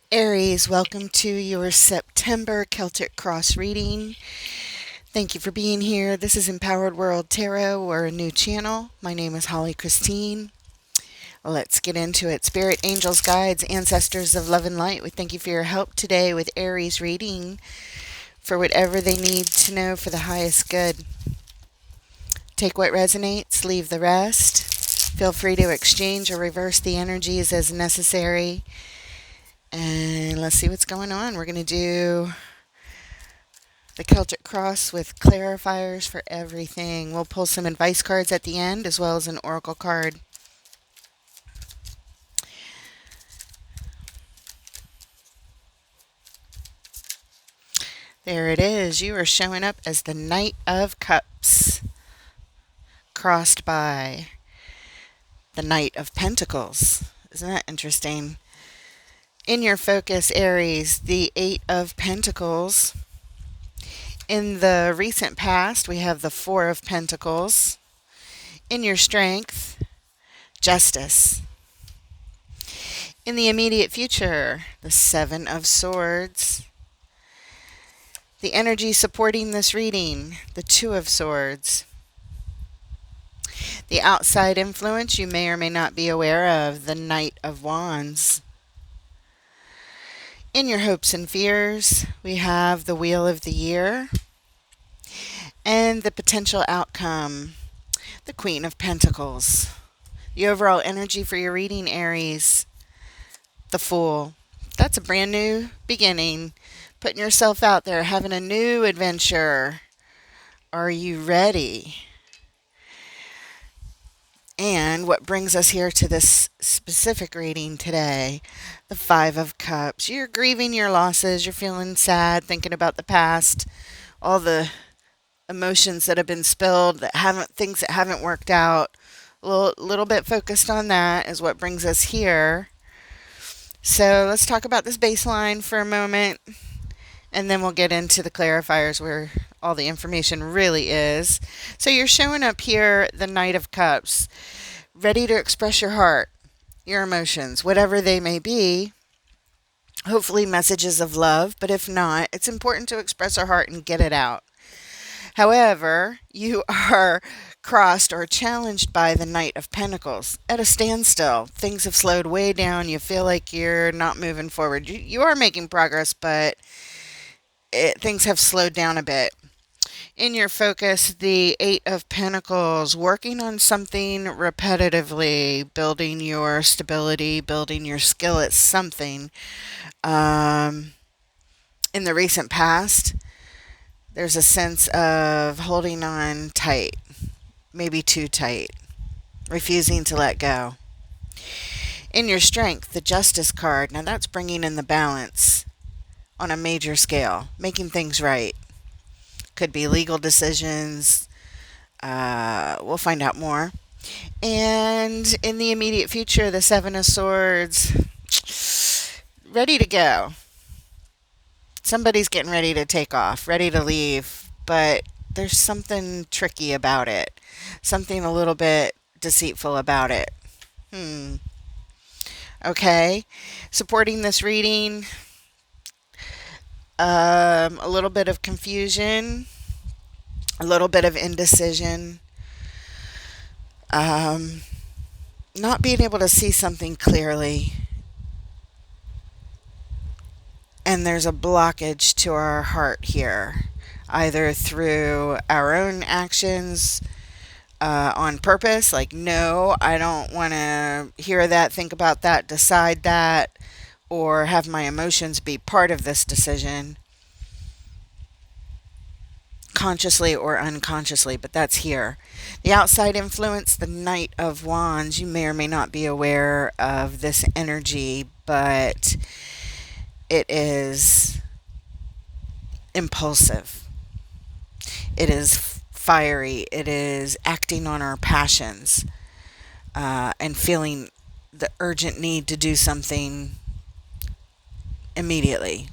Aries, welcome to your September Celtic Cross reading. Thank you for being here. This is Empowered World Tarot. We're a new channel. My name is Holly Christine. Let's get into it. Spirit, angels, guides, ancestors of love and light, we thank you for your help today with Aries reading for whatever they need to know for the highest good. Take what resonates, leave the rest. Feel free to exchange or reverse the energies as necessary. And let's see what's going on. We're going to do the Celtic Cross with clarifiers for everything. We'll pull some advice cards at the end as well as an oracle card. There it is. You are showing up as the Knight of Cups, crossed by the Knight of Pentacles. Isn't that interesting? In your focus, Aries, the Eight of Pentacles. In the recent past, we have the Four of Pentacles. In your strength, Justice. In the immediate future, the Seven of Swords. The energy supporting this reading, the Two of Swords. The outside influence you may or may not be aware of, the Knight of Wands. In your hopes and fears, we have the Wheel of the Year. And the potential outcome, the Queen of Pentacles. The overall energy for your reading, Aries, the Fool. That's a brand new beginning. Putting yourself out there, having a new adventure. Are you ready? And what brings us here to this specific reading today, the Five of Cups. You're grieving your losses. You're feeling sad, thinking about the past, all the emotions that have been spilled, things that haven't worked out. A little bit focused on that is what brings us here. So let's talk about this baseline for a moment, and then we'll get into the clarifiers where all the information really is. So you're showing up here, the Knight of Cups, ready to express your heart, your emotions, whatever they may be. Hopefully messages of love, but if not, it's important to express our heart and get it out. However, you are crossed or challenged by the Knight of Pentacles at a standstill. Things have slowed way down. You feel like you're not moving forward. You are making progress, but things have slowed down a bit. In your focus, the Eight of Pentacles, working on something repetitively, building your stability, building your skill at something. In the recent past, there's a sense of holding on tight, maybe too tight, refusing to let go. In your strength, the Justice card, now that's bringing in the balance on a major scale, making things right. Could be legal decisions. We'll find out more. And in the immediate future, the Seven of Swords, ready to go. Somebody's getting ready to take off, ready to leave, but there's something tricky about it, something a little bit deceitful about it. Okay, supporting this reading, a little bit of confusion, a little bit of indecision, not being able to see something clearly. And there's a blockage to our heart here, either through our own actions on purpose, like, no, I don't want to hear that, think about that, decide that, or have my emotions be part of this decision, consciously or unconsciously, but that's here. The outside influence, the Knight of Wands, you may or may not be aware of this energy, but it is impulsive. It is fiery. It is acting on our passions and feeling the urgent need to do something immediately.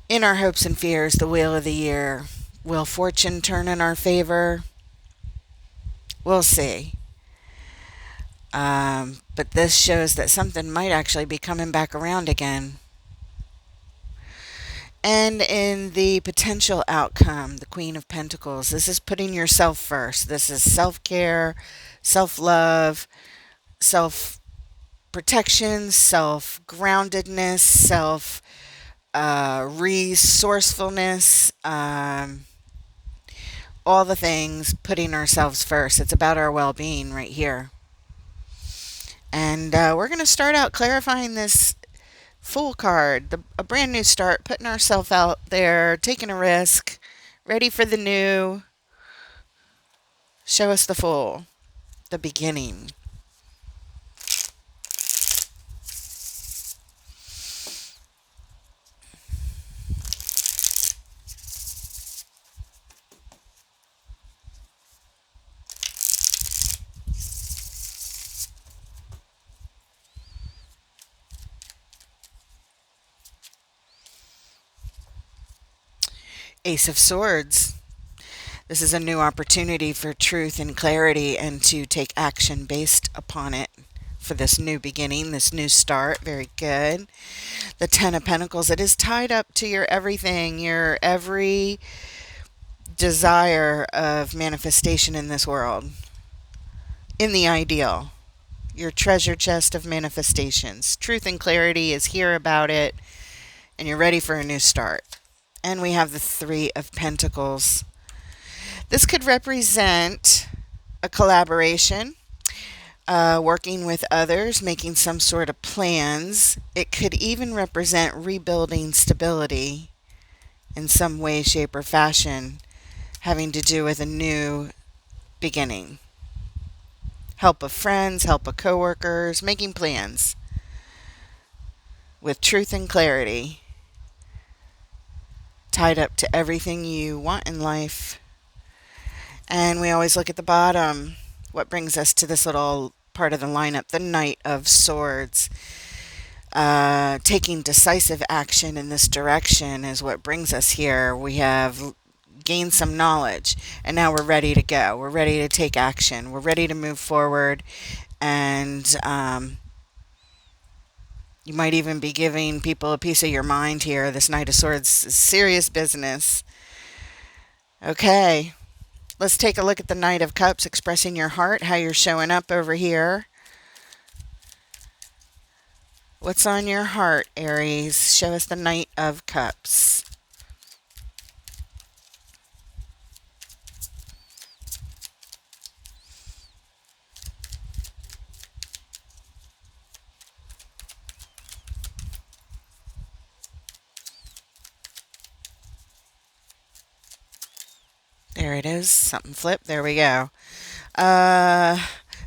In our hopes and fears, the Wheel of the Year. Will fortune turn in our favor? We'll see. But this shows that something might actually be coming back around again. And in the potential outcome, the Queen of Pentacles, this is putting yourself first. This is self care, self love, self protection, self groundedness, self resourcefulness, all the things, putting ourselves first. It's about our well being right here. And we're going to start out clarifying this Fool card, a brand new start, putting ourselves out there, taking a risk, ready for the new. Show us the Fool, the beginning. Ace of Swords. This is a new opportunity for truth and clarity and to take action based upon it for this new beginning, this new start. Very good. The Ten of Pentacles. It is tied up to your everything, your every desire of manifestation in this world, in the ideal. Your treasure chest of manifestations. Truth and clarity is here about it, and you're ready for a new start. And we have the Three of Pentacles. This could represent a collaboration, working with others, making some sort of plans. It could even represent rebuilding stability in some way, shape, or fashion, having to do with a new beginning. Help of friends, help of coworkers, making plans with truth and clarity, tied up to everything you want in life. And we always look at the bottom. What brings us to this little part of the lineup? The Knight of Swords. Taking decisive action in this direction is what brings us here. We have gained some knowledge, and now we're ready to go. We're ready to take action. We're ready to move forward, and you might even be giving people a piece of your mind here. This Knight of Swords is serious business. Okay, let's take a look at the Knight of Cups, expressing your heart, how you're showing up over here. What's on your heart, Aries? Show us the Knight of Cups. There it is. Something flipped. There we go.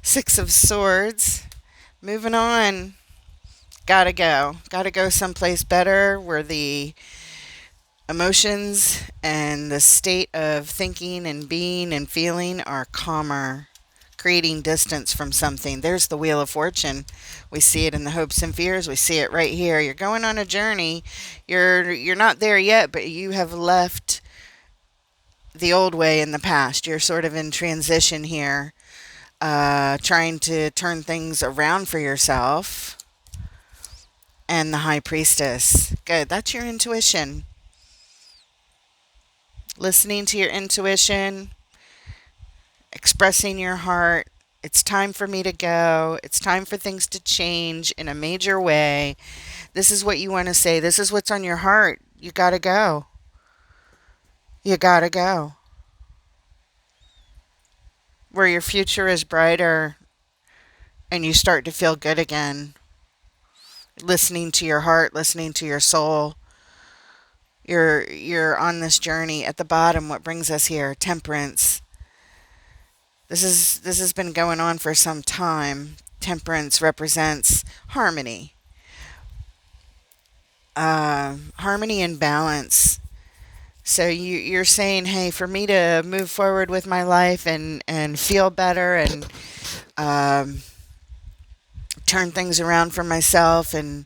Six of Swords. Moving on. Gotta go. Gotta go someplace better where the emotions and the state of thinking and being and feeling are calmer. Creating distance from something. There's the Wheel of Fortune. We see it in the hopes and fears. We see it right here. You're going on a journey. You're not there yet, but you have left the old way in the past. You're sort of in transition here, trying to turn things around for yourself. And the High Priestess. Good. That's your intuition. Listening to your intuition, expressing your heart. It's time for me to go. It's time for things to change in a major way. This is what you want to say. This is what's on your heart. You got to go. You gotta go. Where your future is brighter and you start to feel good again. Listening to your heart, listening to your soul. You're on this journey. At the bottom, what brings us here? Temperance. This has been going on for some time. Temperance represents harmony. Harmony and balance. So you're saying, hey, for me to move forward with my life and feel better and turn things around for myself, and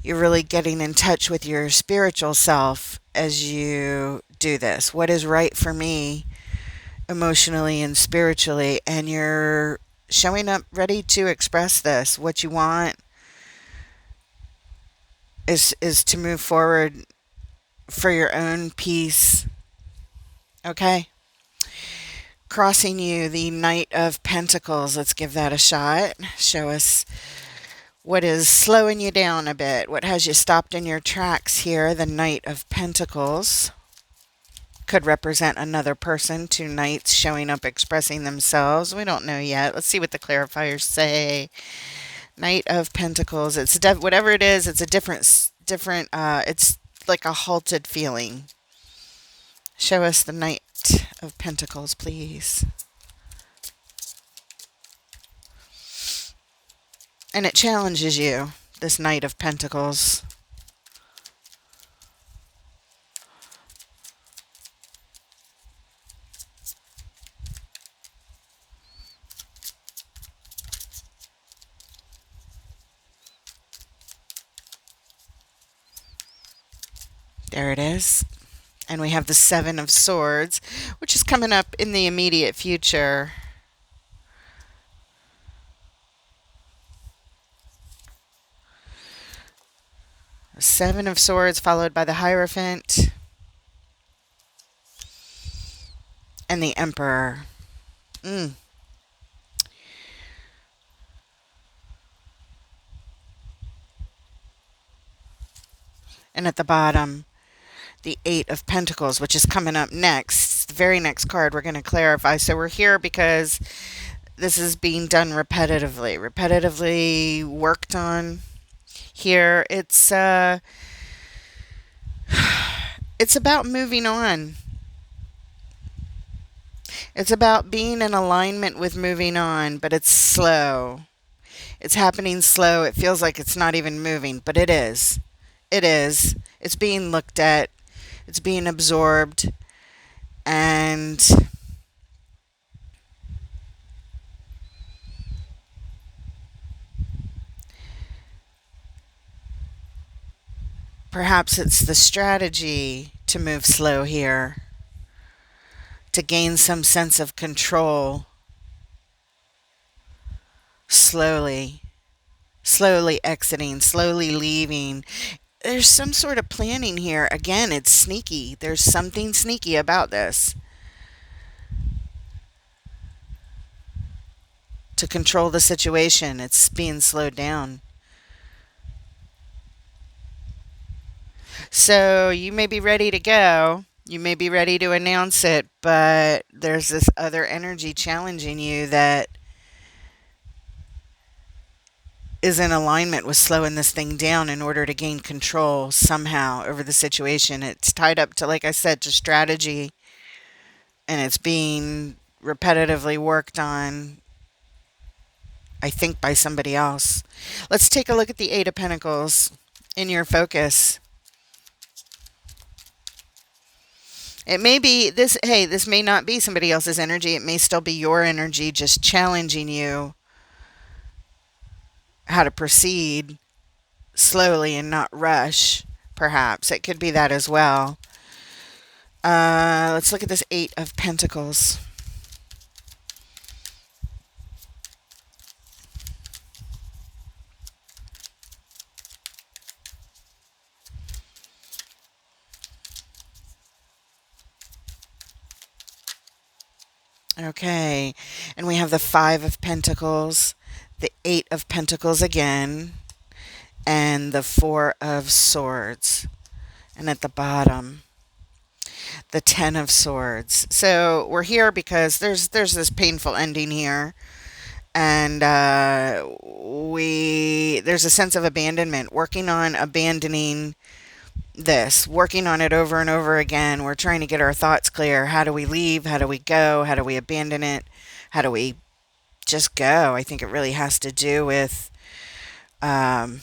you're really getting in touch with your spiritual self as you do this. What is right for me emotionally and spiritually, and you're showing up ready to express this. What you want is to move forward for your own peace. Okay? Crossing you, the Knight of Pentacles. Let's give that a shot. Show us what is slowing you down a bit. What has you stopped in your tracks here? The Knight of Pentacles could represent another person. Two knights showing up, expressing themselves. We don't know yet. Let's see what the clarifiers say. Knight of Pentacles. It's whatever it is. It's a different. It's like a halted feeling. Show us the Knight of Pentacles, please. And it challenges you, this Knight of Pentacles. There it is. And we have the Seven of Swords, which is coming up in the immediate future. The Seven of Swords followed by the Hierophant and the Emperor. And at the bottom, the Eight of Pentacles, which is coming up next. The very next card we're going to clarify. So we're here because this is being done repetitively worked on. Here, it's about moving on. It's about being in alignment with moving on, but it's slow. It's happening slow. It feels like it's not even moving, but it is. It is. It's being looked at. It's being absorbed. And perhaps it's the strategy to move slow here, to gain some sense of control slowly, slowly exiting, slowly leaving. There's some sort of planning here. Again, it's sneaky. There's something sneaky about this. To control the situation, it's being slowed down. So you may be ready to go. You may be ready to announce it, but there's this other energy challenging you that is in alignment with slowing this thing down in order to gain control somehow over the situation. It's tied up to, like I said, to strategy, and it's being repetitively worked on, I think, by somebody else. Let's take a look at the Eight of Pentacles in your focus. It may be this, hey, this may not be somebody else's energy. It may still be your energy just challenging you how to proceed slowly and not rush, perhaps. It could be that as well. Let's look at this Eight of Pentacles. Okay, and we have the Five of Pentacles, the Eight of Pentacles again, and the Four of Swords. And at the bottom, the Ten of Swords. So we're here because there's this painful ending here, and there's a sense of abandonment, working on abandoning this, working on it over and over again. We're trying to get our thoughts clear. How do we leave? How do we go? How do we abandon it? How do we just go? I think it really has to do with the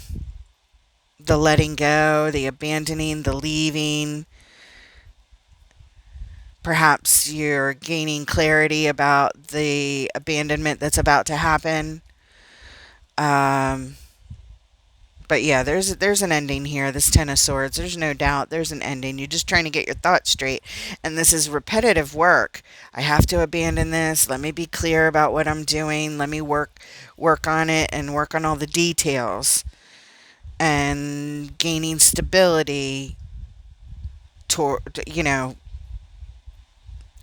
letting go, the abandoning, the leaving. Perhaps you're gaining clarity about the abandonment that's about to happen. But yeah, there's an ending here. This Ten of Swords. There's no doubt. There's an ending. You're just trying to get your thoughts straight, and this is repetitive work. I have to abandon this. Let me be clear about what I'm doing. Let me work on it and work on all the details and gaining stability toward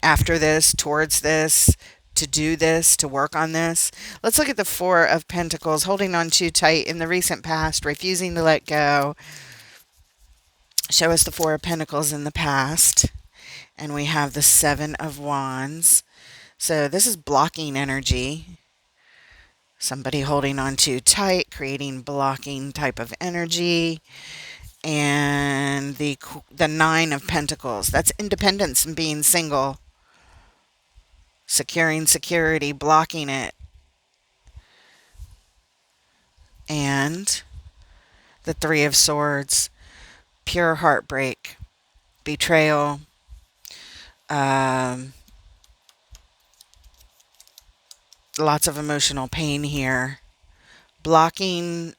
after this, towards this, to do this, to work on this. Let's look at the Four of Pentacles, holding on too tight in the recent past, refusing to let go. Show us the Four of Pentacles in the past. And we have the Seven of Wands. So this is blocking energy. Somebody holding on too tight, creating blocking type of energy. And the Nine of Pentacles. That's independence and being single. Securing security, blocking it. And the Three of Swords. Pure heartbreak. Betrayal. Lots of emotional pain here. Blocking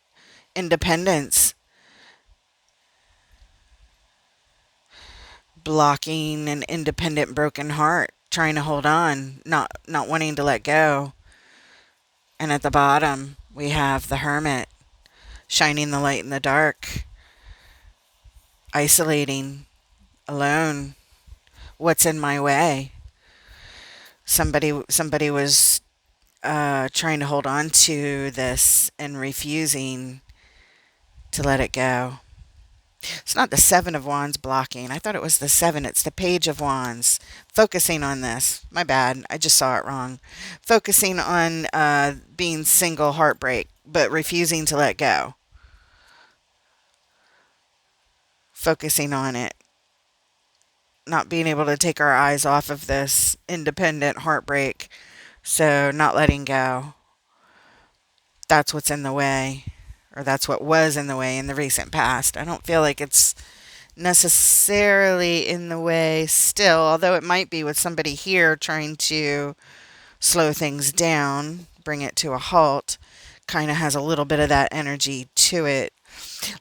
independence. Blocking an independent broken heart. Trying to hold on. Not wanting to let go. And at the bottom, we have the Hermit. Shining the light in the dark. Isolating. Alone. What's in my way? Somebody was trying to hold on to this and refusing to let it go. It's not the Seven of Wands blocking. I thought it was the Seven. It's the Page of Wands. Focusing on this. My bad. I just saw it wrong. Focusing on being single, heartbreak, but refusing to let go. Focusing on it. Not being able to take our eyes off of this independent heartbreak. So not letting go. That's what's in the way. Or that's what was in the way in the recent past. I don't feel like it's necessarily in the way still, although it might be with somebody here trying to slow things down, bring it to a halt. Kind of has a little bit of that energy to it.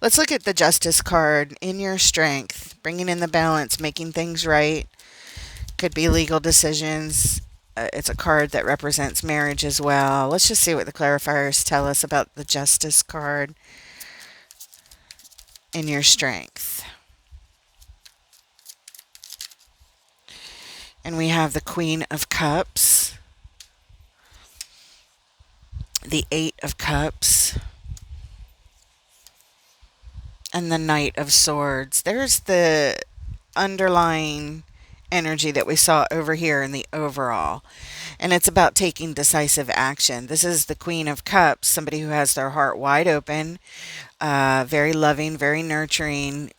Let's look at the Justice card. In your strength, bringing in the balance, making things right. Could be legal decisions. It's a card that represents marriage as well. Let's just see what the clarifiers tell us about the Justice card. In your strength. And we have the Queen of Cups. The Eight of Cups. And the Knight of Swords. There's the underlying energy that we saw over here in the overall. And it's about taking decisive action. This is the Queen of Cups, somebody who has their heart wide open, very loving, very nurturing.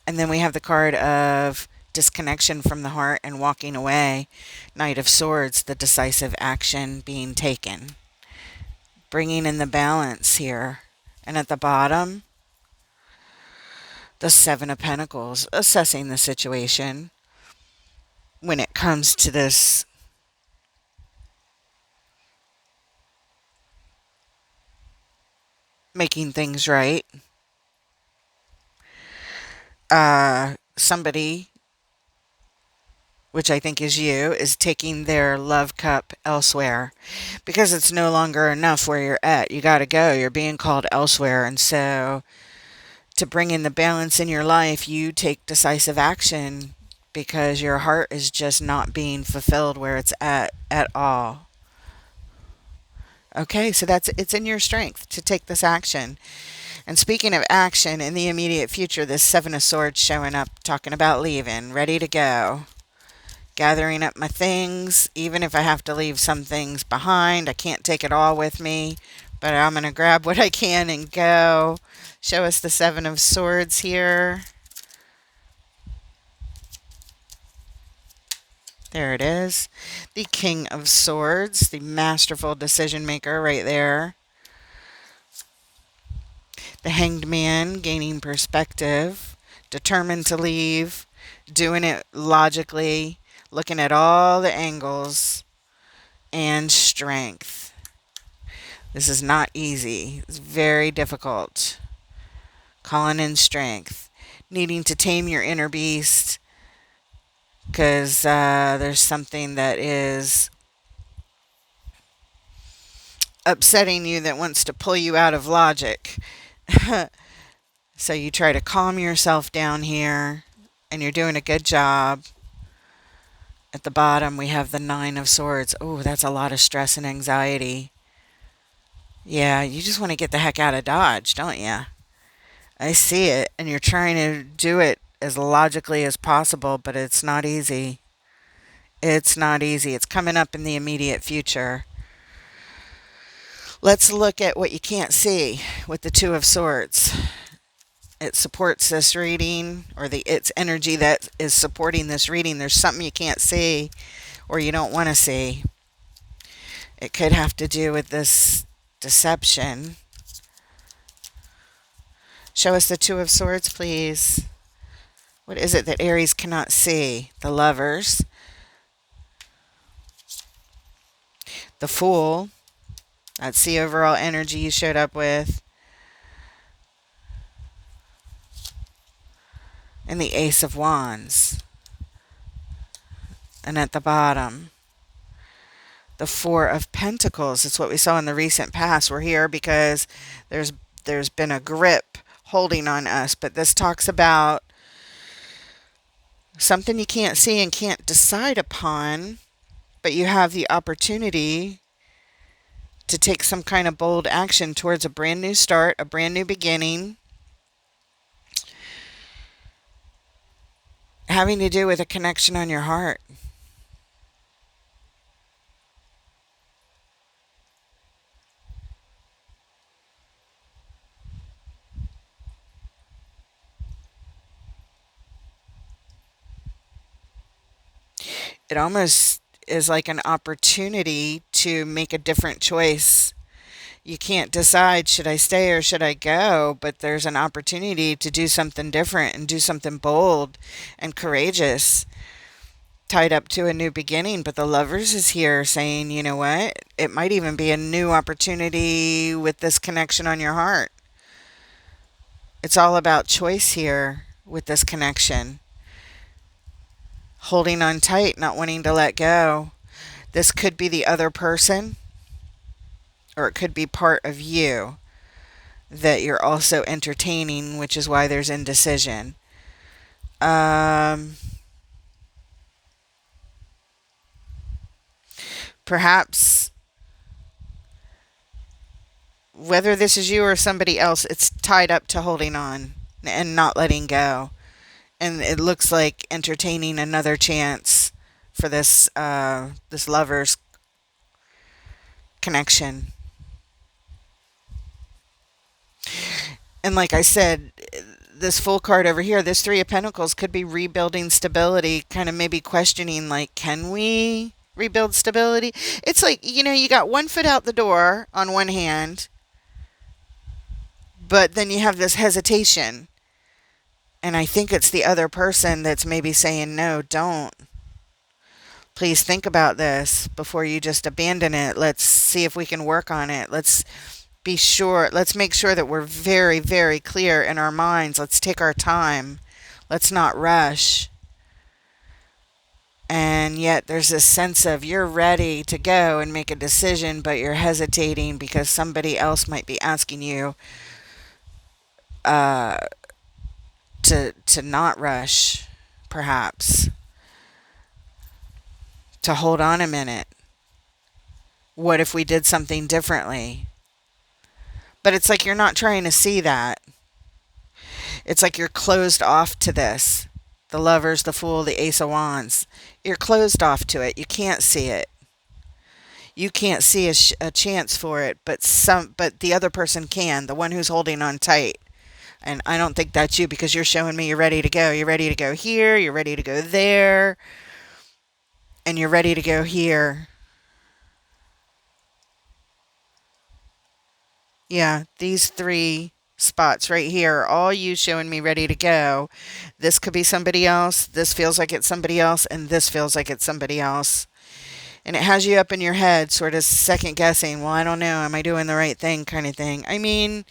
And then we have the card of disconnection from the heart and walking away. Knight of Swords, the decisive action being taken. Bringing in the balance here. And at the bottom, the Seven of Pentacles, assessing the situation. When it comes to this making things right, somebody, which I think is you, is taking their love cup elsewhere because it's no longer enough where you're at. You got to go. You're being called elsewhere. And so to bring in the balance in your life, you take decisive action because your heart is just not being fulfilled where it's at all. Okay, so it's in your strength to take this action. And speaking of action, in the immediate future, this Seven of Swords showing up, talking about leaving, ready to go. Gathering up my things, even if I have to leave some things behind. I can't take it all with me, but I'm going to grab what I can and go. Show us the Seven of Swords here. There it is. The King of Swords, the masterful decision maker right there. The Hanged Man, gaining perspective, determined to leave, doing it logically, looking at all the angles, and strength. This is not easy. It's very difficult. calling in strength, needing to tame your inner beast because there's something that is upsetting you that wants to pull you out of logic. So you try to calm yourself down here, and you're doing a good job. At the bottom, we have the Nine of Swords. Oh, that's a lot of stress and anxiety. Yeah, you just want to get the heck out of Dodge, don't you? I see it, and you're trying to do it as logically as possible, but it's not easy. It's not easy. It's coming up in the immediate future. Let's look at what you can't see with the Two of Swords. It supports this reading, or its energy that is supporting this reading. There's something you can't see or you don't want to see. It could have to do with this deception. Show us the Two of Swords, please. What is it that Aries cannot see? The Lovers, the Fool. That's the overall energy you showed up with. And the Ace of Wands. And at the bottom, the Four of Pentacles. It's what we saw in the recent past. We're here because there's been a grip holding on us. But this talks about something you can't see and can't decide upon, but you have the opportunity to take some kind of bold action towards a brand new start, a brand new beginning, having to do with a connection on your heart. It almost is like an opportunity to make a different choice. You can't decide, should I stay or should I go? But there's an opportunity to do something different and do something bold and courageous, tied up to a new beginning. But the Lovers is here saying, you know what? It might even be a new opportunity with this connection on your heart. It's all about choice here with this connection. Holding on tight, not wanting to let go. This could be the other person, or it could be part of you that you're also entertaining, which is why there's indecision. Perhaps, whether this is you or somebody else, it's tied up to holding on and not letting go. And it looks like entertaining another chance for this Lovers connection. And like I said, this Fool card over here, this Three of Pentacles, could be rebuilding stability, kind of maybe questioning, like, can we rebuild stability? It's like, you got one foot out the door on one hand, but then you have this hesitation. And I think it's the other person that's maybe saying, no, don't. Please think about this before you just abandon it. Let's see if we can work on it. Let's be sure. Let's make sure that we're very, very clear in our minds. Let's take our time. Let's not rush. And yet there's this sense of you're ready to go and make a decision, but you're hesitating because somebody else might be asking you to not rush, perhaps. To hold on a minute. What if we did something differently? But it's like you're not trying to see that. It's like you're closed off to this. The Lovers, the Fool, the Ace of Wands. You're closed off to it. You can't see it. You can't see a chance for it, but the other person can, the one who's holding on tight. And I don't think that's you, because you're showing me you're ready to go. You're ready to go here. You're ready to go there. And you're ready to go here. Yeah, these three spots right here are all you showing me ready to go. This could be somebody else. This feels like it's somebody else. And this feels like it's somebody else. And it has you up in your head sort of second guessing. Well, I don't know. Am I doing the right thing kind of thing? I mean,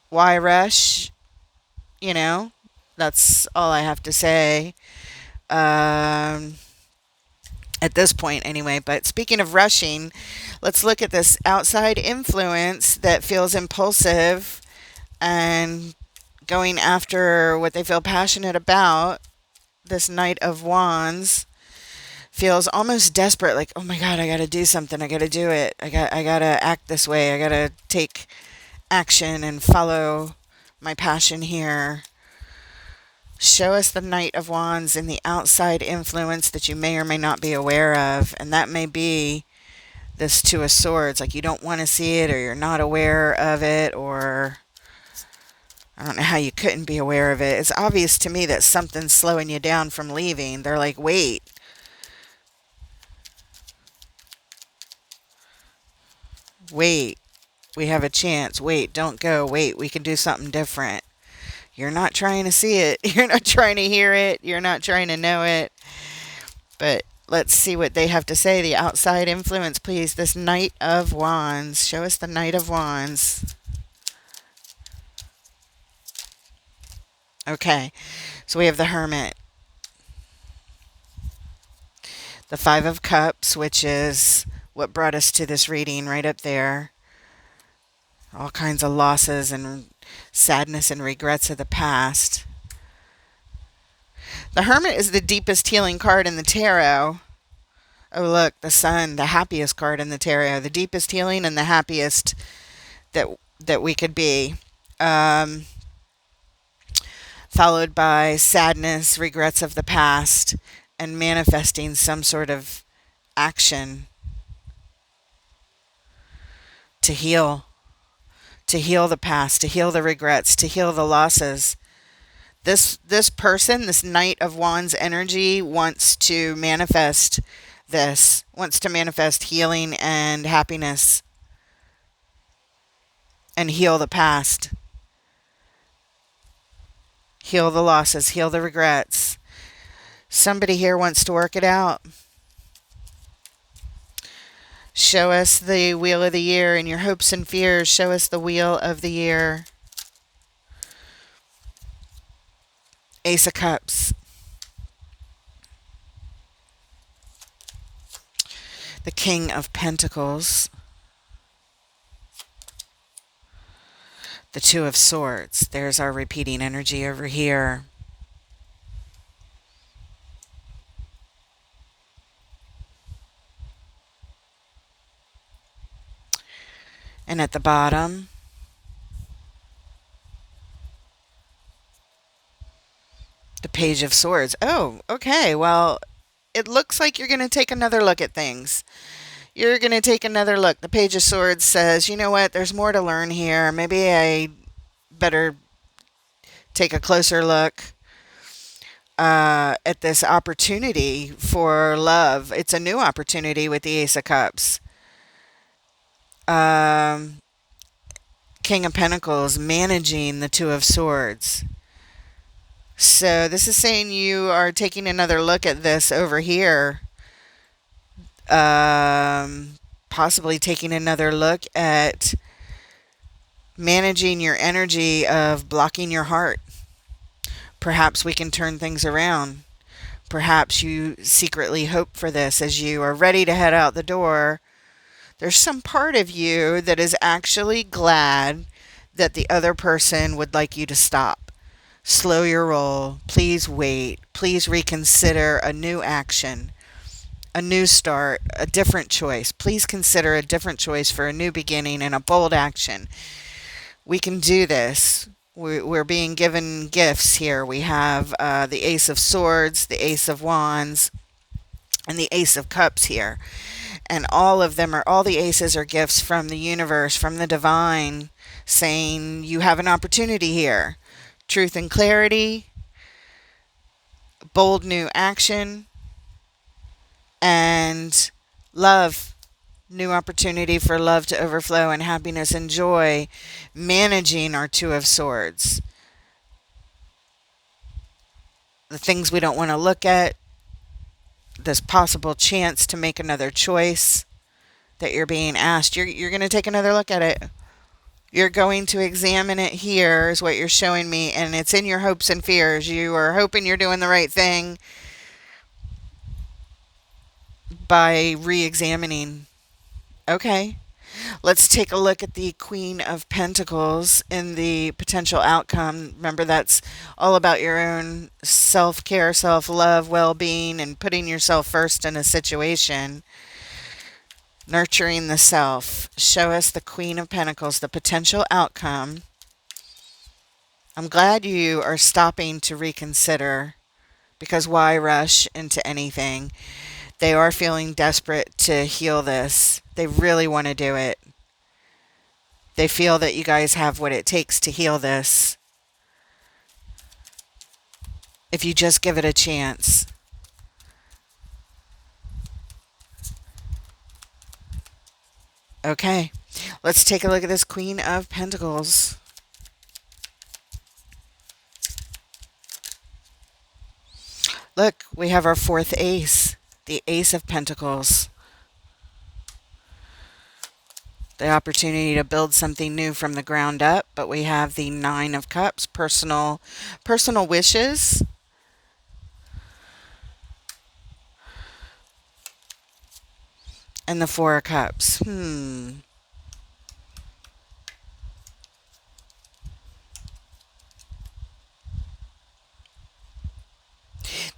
Why rush? You know, that's all I have to say. Um, at this point, anyway. But speaking of rushing, let's look at this outside influence that feels impulsive and going after what they feel passionate about. This Knight of Wands feels almost desperate, like, oh my God, I got to do something. I got to do it. I got to act this way. I got to take action and follow my passion here. Show us the Knight of Wands in the outside influence that you may or may not be aware of. And that may be this Two of Swords. Like you don't want to see it, or you're not aware of it, or I don't know how you couldn't be aware of it. It's obvious to me that something's slowing you down from leaving. They're like, wait, wait, we have a chance. Wait, don't go. Wait, we can do something different. You're not trying to see it. You're not trying to hear it. You're not trying to know it. But let's see what they have to say. The outside influence, please. This Knight of Wands. Show us the Knight of Wands. Okay, so we have the Hermit. The Five of Cups, which is what brought us to this reading right up there. All kinds of losses and sadness and regrets of the past. The Hermit is the deepest healing card in the tarot. Oh, look, the Sun, the happiest card in the tarot. The deepest healing and the happiest that we could be. Followed by sadness, regrets of the past, and manifesting some sort of action to heal. To heal the past, to heal the regrets, to heal the losses. This person, this Knight of Wands energy wants to manifest this, wants to manifest healing and happiness and heal the past. Heal the losses, heal the regrets. Somebody here wants to work it out. Show us the Wheel of the Year in your hopes and fears. Show us the Wheel of the Year. Ace of Cups. The King of Pentacles. The Two of Swords. There's our repeating energy over here. And at the bottom, the Page of Swords. Oh, okay. Well, it looks like you're going to take another look at things. You're going to take another look. The Page of Swords says, you know what? There's more to learn here. Maybe I better take a closer look at this opportunity for love. It's a new opportunity with the Ace of Cups. King of Pentacles managing the Two of Swords. So this is saying you are taking another look at this over here. Possibly taking another look at managing your energy of blocking your heart. Perhaps we can turn things around. Perhaps you secretly hope for this as you are ready to head out the door. There's some part of you that is actually glad that the other person would like you to stop. Slow your roll. Please wait. Please reconsider a new action, a new start, a different choice. Please consider a different choice for a new beginning and a bold action. We can do this. We're being given gifts here. We have the Ace of Swords, the Ace of Wands, and the Ace of Cups here. And all the aces are gifts from the universe, from the divine, saying you have an opportunity here. Truth and clarity, bold new action, and love. New opportunity for love to overflow and happiness and joy. Managing our Two of Swords. The things we don't want to look at. This possible chance to make another choice that you're being asked. You're going to take another look at it. You're going to examine it here, is what you're showing me, and it's in your hopes and fears. You are hoping you're doing the right thing by re examining. Okay. Let's take a look at the Queen of Pentacles in the potential outcome. Remember, that's all about your own self care, self love, well being, and putting yourself first in a situation. Nurturing the self. Show us the Queen of Pentacles, the potential outcome. I'm glad you are stopping to reconsider, because why rush into anything? They are feeling desperate to heal this. They really want to do it. They feel that you guys have what it takes to heal this if you just give it a chance. Okay, let's take a look at this Queen of Pentacles. Look, we have our fourth ace, the Ace of Pentacles. The opportunity to build something new from the ground up, but we have the Nine of Cups, personal wishes. And the Four of Cups.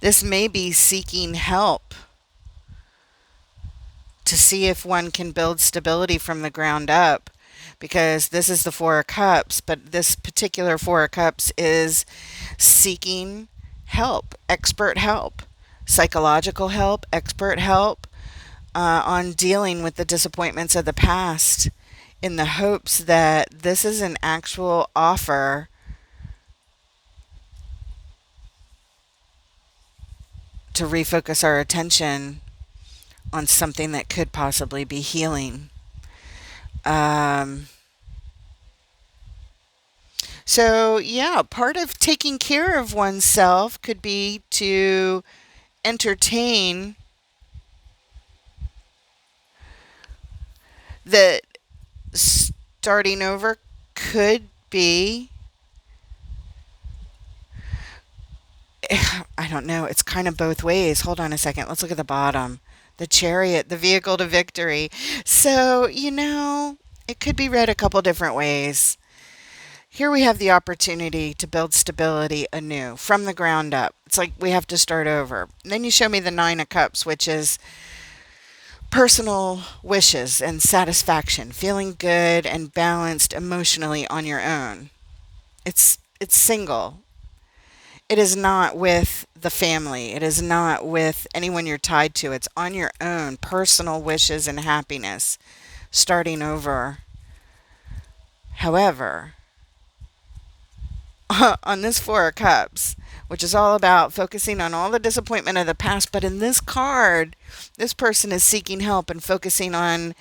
This may be seeking help to see if one can build stability from the ground up, because this is the Four of Cups, but this particular Four of Cups is seeking help, expert help, psychological help, expert help on dealing with the disappointments of the past, in the hopes that this is an actual offer to refocus our attention on something that could possibly be healing. So, yeah, part of taking care of oneself could be to entertain that starting over could be, I don't know, it's kind of both ways. Hold on a second. Let's look at the bottom. The Chariot, the vehicle to victory. So, it could be read a couple different ways. Here we have the opportunity to build stability anew from the ground up. It's like we have to start over. And then you show me the Nine of Cups, which is personal wishes and satisfaction, feeling good and balanced emotionally on your own. It's single. It is not with the family. It is not with anyone you're tied to. It's on your own, personal wishes and happiness, starting over. However, on this Four of Cups, which is all about focusing on all the disappointment of the past, but in this card, this person is seeking help and focusing on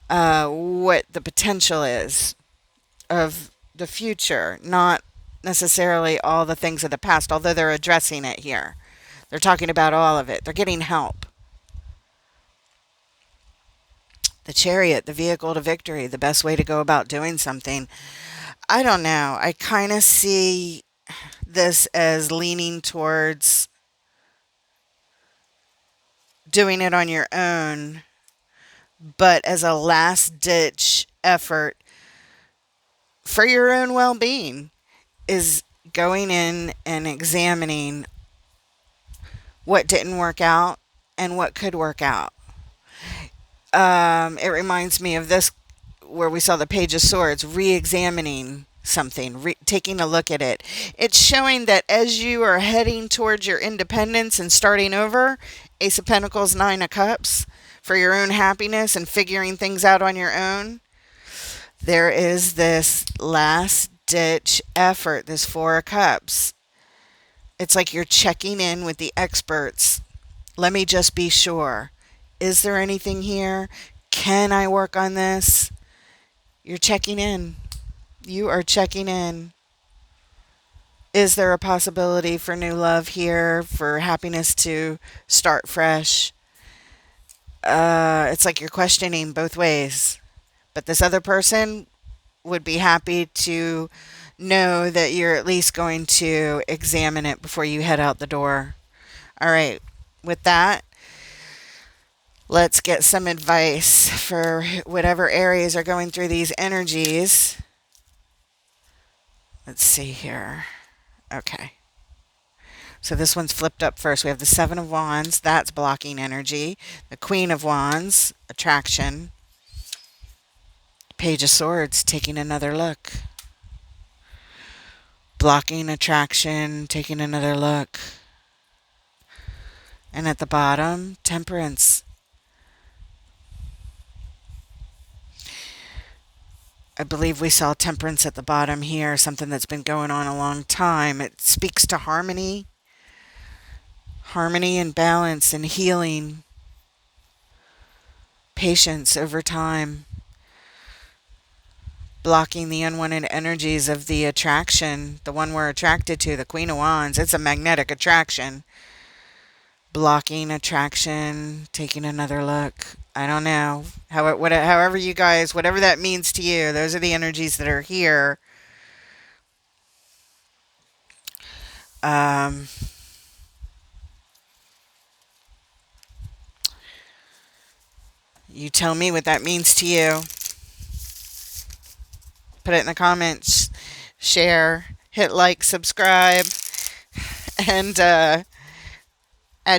what the potential is of the future, not necessarily all the things of the past, although they're addressing it here. They're talking about all of it. They're getting help. The Chariot, the vehicle to victory, the best way to go about doing something. I don't know. I kind of see this as leaning towards doing it on your own, but as a last ditch effort for your own well being, is going in and examining what didn't work out and what could work out. It reminds me of this, where we saw the Page of Swords, re-examining something, taking a look at it. It's showing that as you are heading towards your independence and starting over, Ace of Pentacles, Nine of Cups, for your own happiness and figuring things out on your own, there is this last ditch effort, this Four of Cups. It's like you're checking in with the experts. Let me just be sure. Is there anything here? Can I work on this? You're checking in. You are checking in. Is there a possibility for new love here, for happiness to start fresh? It's like you're questioning both ways. But this other person would be happy to know that you're at least going to examine it before you head out the door. All right, with that, let's get some advice for whatever Aries are going through these energies. Let's see here. Okay. So this one's flipped up first. We have the Seven of Wands. That's blocking energy. The Queen of Wands, attraction. Page of Swords, taking another look. Blocking attraction, taking another look. And at the bottom, Temperance. I believe we saw Temperance at the bottom here, something that's been going on a long time. It speaks to harmony. Harmony and balance and healing. Patience over time. Blocking the unwanted energies of the attraction, the one we're attracted to, the Queen of Wands. It's a magnetic attraction. Blocking attraction, taking another look. I don't know. However you guys, whatever that means to you, those are the energies that are here. You tell me what that means to you. Put it in the comments. Share, hit like, subscribe, and add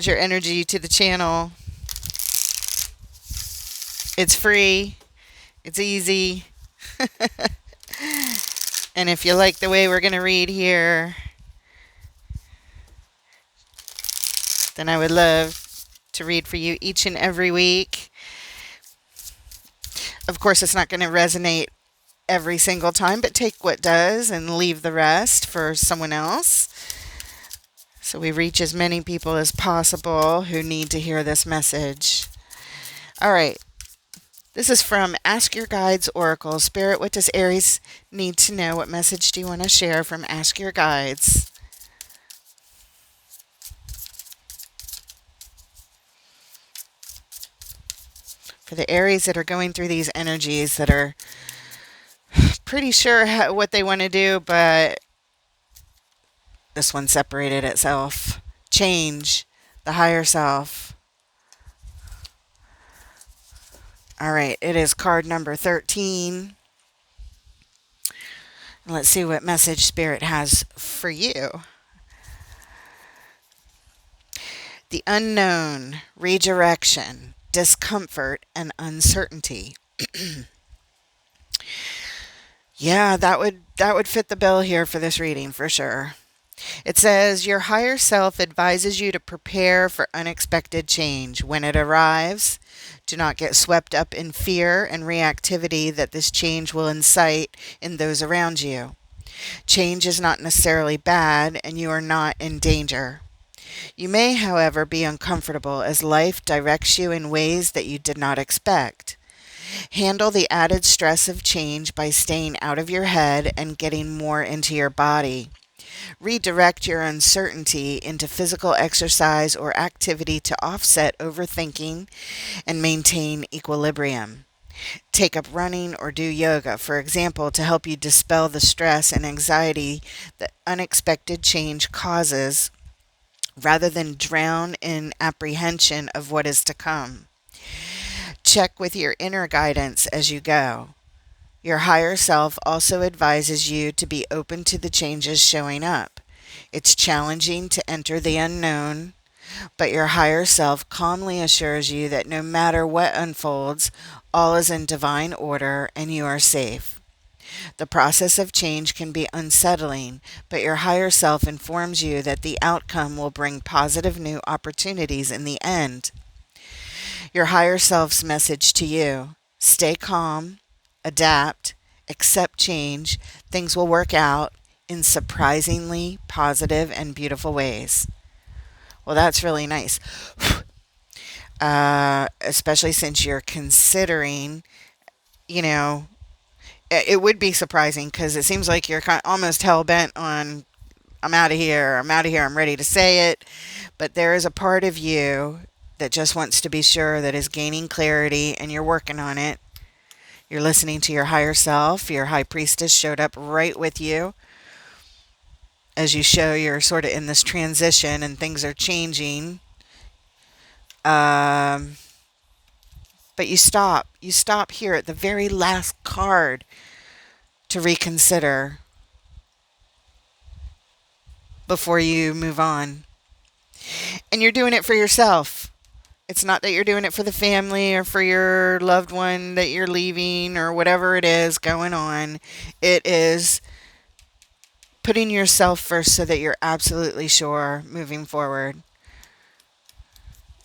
your energy to the channel. It's free. It's easy. And if you like the way we're going to read here, then I would love to read for you each and every week. Of course, it's not going to resonate every single time, but take what does and leave the rest for someone else. So we reach as many people as possible who need to hear this message. All right. This is from Ask Your Guides Oracle. Spirit, what does Aries need to know? What message do you want to share from Ask Your Guides? For the Aries that are going through these energies that are pretty sure what they want to do, but this one separated itself. Change, the higher self. All right, it is card number 13. Let's see what message Spirit has for you. The unknown, redirection, discomfort, and uncertainty. Yeah, that would fit the bill here for this reading for sure. It says, your higher self advises you to prepare for unexpected change. When it arrives, do not get swept up in fear and reactivity that this change will incite in those around you. Change is not necessarily bad, and you are not in danger. You may, however, be uncomfortable as life directs you in ways that you did not expect. Handle the added stress of change by staying out of your head and getting more into your body. Redirect your uncertainty into physical exercise or activity to offset overthinking and maintain equilibrium. Take up running or do yoga, for example, to help you dispel the stress and anxiety that unexpected change causes, rather than drown in apprehension of what is to come. Check with your inner guidance as you go. Your higher self also advises you to be open to the changes showing up. It's challenging to enter the unknown, but your higher self calmly assures you that no matter what unfolds, all is in divine order and you are safe. The process of change can be unsettling, but your higher self informs you that the outcome will bring positive new opportunities in the end. Your higher self's message to you: stay calm, adapt, accept change. Things will work out in surprisingly positive and beautiful ways. Well, that's really nice. Especially since you're considering, you know, it would be surprising because it seems like you're almost hell-bent on, I'm out of here, I'm out of here, I'm ready to say it. But there is a part of you that just wants to be sure, that is gaining clarity, and you're working on it. You're listening to your higher self. Your high priestess showed up right with you as you show you're sort of in this transition and things are changing. Um, but you stop. You stop here at the very last card to reconsider before you move on. And you're doing it for yourself. It's not that you're doing it for the family or for your loved one that you're leaving or whatever it is going on. It is putting yourself first so that you're absolutely sure moving forward.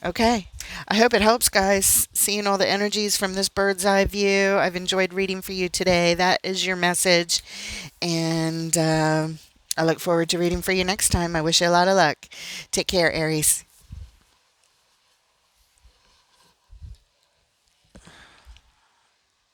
Okay. I hope it helps, guys. Seeing all the energies from this bird's eye view. I've enjoyed reading for you today. That is your message. And I look forward to reading for you next time. I wish you a lot of luck. Take care, Aries.